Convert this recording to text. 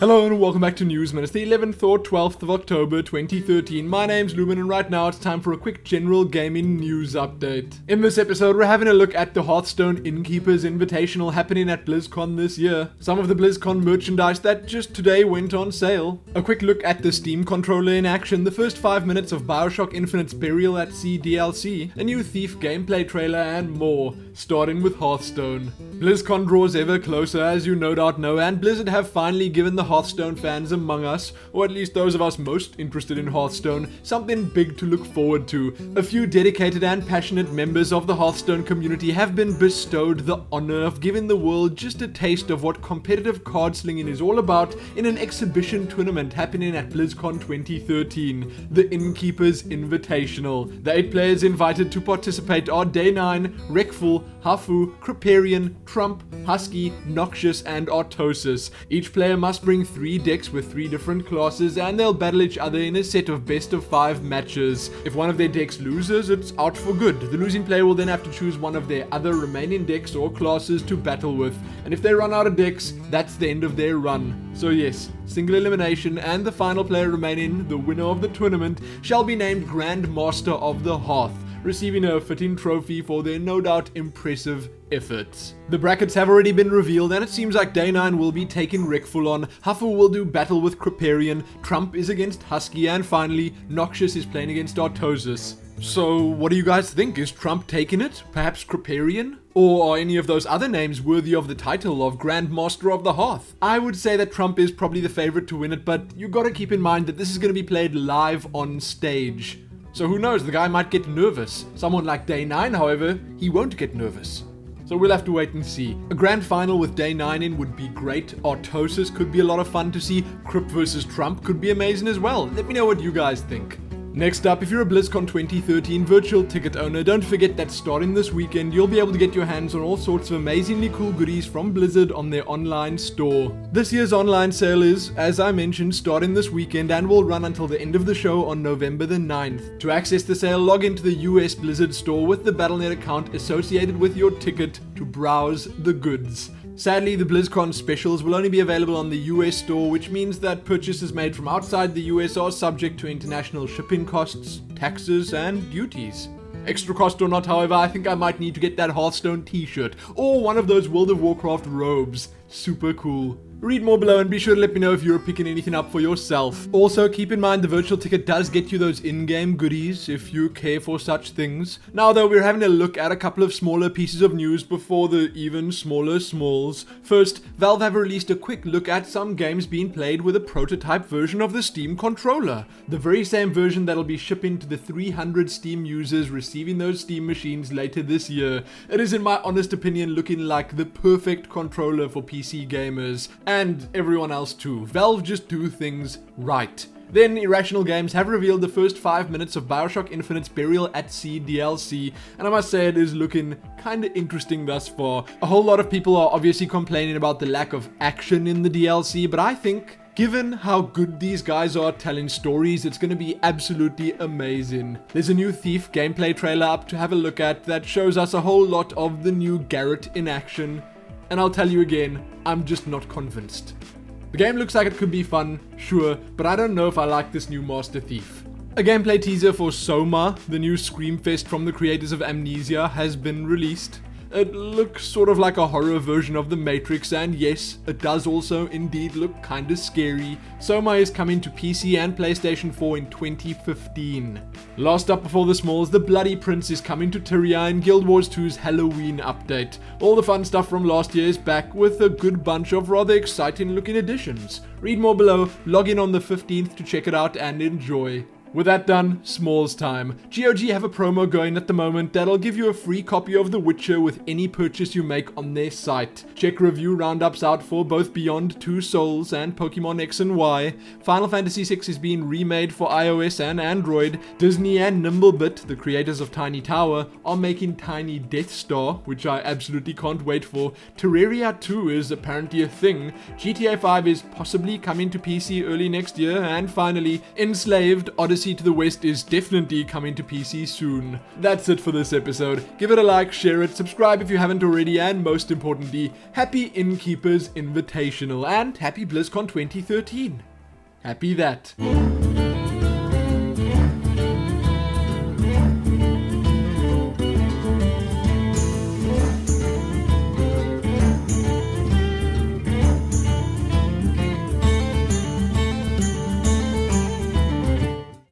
Hello and welcome back to Newsmin. It's the 11th or 12th of October 2013. My name's Lumin and right now it's time for a quick general gaming news update. In this episode we're having a look at the Hearthstone Innkeeper's Invitational happening at BlizzCon this year. Some of the BlizzCon merchandise that just today went on sale. A quick look at the Steam controller in action, the first 5 minutes of Bioshock Infinite's Burial at Sea DLC, a new Thief gameplay trailer and more, starting with Hearthstone. BlizzCon draws ever closer as you no doubt know, and Blizzard have finally given the Hearthstone fans among us, or at least those of us most interested in Hearthstone, something big to look forward to. A few dedicated and passionate members of the Hearthstone community have been bestowed the honor of giving the world just a taste of what competitive card slinging is all about in an exhibition tournament happening at BlizzCon 2013, the Innkeeper's Invitational. The 8 players invited to participate are Day 9, Wreckful, Hafu, Kriparian, Trump, Husky, Noxious, and Artosis. Each player must bring 3 decks with 3 different classes and they'll battle each other in a set of best of 5 matches. If one of their decks loses, it's out for good. The losing player will then have to choose one of their other remaining decks or classes to battle with, and if they run out of decks, that's the end of their run. So yes, single elimination, and the final player remaining, the winner of the tournament, shall be named Grand Master of the Hearth, receiving a fitting trophy for their no doubt impressive efforts. The brackets have already been revealed and it seems like Day 9 will be taking Wreckful on, Huffle will do battle with Kriparian, Trump is against Husky, and finally Noxious is playing against Artosis. So what do you guys think? Is Trump taking it? Perhaps Kriparian? Or are any of those other names worthy of the title of Grand Master of the Hearth? I would say that Trump is probably the favorite to win it, but you gotta keep in mind that this is going to be played live on stage. So who knows, the guy might get nervous. Someone like Day 9, however, he won't get nervous. So we'll have to wait and see. A grand final with Day 9 in would be great. Artosis could be a lot of fun to see. Krip versus Trump could be amazing as well. Let me know what you guys think. Next up, if you're a BlizzCon 2013 virtual ticket owner, don't forget that starting this weekend, you'll be able to get your hands on all sorts of amazingly cool goodies from Blizzard on their online store. This year's online sale is, as I mentioned, starting this weekend and will run until the end of the show on November the 9th. To access the sale, log into the US Blizzard store with the Battle.net account associated with your ticket to browse the goods. Sadly, the BlizzCon specials will only be available on the US store, which means that purchases made from outside the US are subject to international shipping costs, taxes, and duties. Extra cost or not, however, I think I might need to get that Hearthstone t-shirt, or one of those World of Warcraft robes. Super cool. Read more below and be sure to let me know if you're picking anything up for yourself. Also, keep in mind the virtual ticket does get you those in-game goodies if you care for such things. Now though, we're having a look at a couple of smaller pieces of news before the even smaller smalls. First, Valve have released a quick look at some games being played with a prototype version of the Steam controller. The very same version that'll be shipping to the 300 Steam users receiving those Steam machines later this year. It is, in my honest opinion, looking like the perfect controller for PC gamers. And everyone else too. Valve just do things right. Then Irrational Games have revealed the first 5 minutes of Bioshock Infinite's Burial at Sea DLC, and I must say it is looking kinda interesting thus far. A whole lot of people are obviously complaining about the lack of action in the DLC, but I think, given how good these guys are telling stories, it's gonna be absolutely amazing. There's a new Thief gameplay trailer up to have a look at that shows us a whole lot of the new Garrett in action. And I'll tell you again, I'm just not convinced. The game looks like it could be fun, sure, but I don't know if I like this new Master Thief. A gameplay teaser for SOMA, the new Screamfest from the creators of Amnesia, has been released. It looks sort of like a horror version of The Matrix, and yes, it does also indeed look kinda scary. SOMA is coming to PC and PlayStation 4 in 2015. Last up before the smalls, The Bloody Prince is coming to Tyria in Guild Wars 2's Halloween update. All the fun stuff from last year is back with a good bunch of rather exciting looking additions. Read more below, log in on the 15th to check it out and enjoy. With that done, smalls time. GOG have a promo going at the moment that'll give you a free copy of The Witcher with any purchase you make on their site. Check review roundups out for both Beyond Two Souls and Pokemon X and Y. Final Fantasy VI is being remade for iOS and Android. Disney and Nimblebit, the creators of Tiny Tower, are making Tiny Death Star, which I absolutely can't wait for. Terraria 2 is apparently a thing. GTA 5 is possibly coming to PC early next year. And finally, Enslaved Odyssey Odyssey to the West is definitely coming to PC soon. That's it for this episode. Give it a like, share it, subscribe if you haven't already, and most importantly, happy Innkeepers Invitational and happy BlizzCon 2013. Happy that.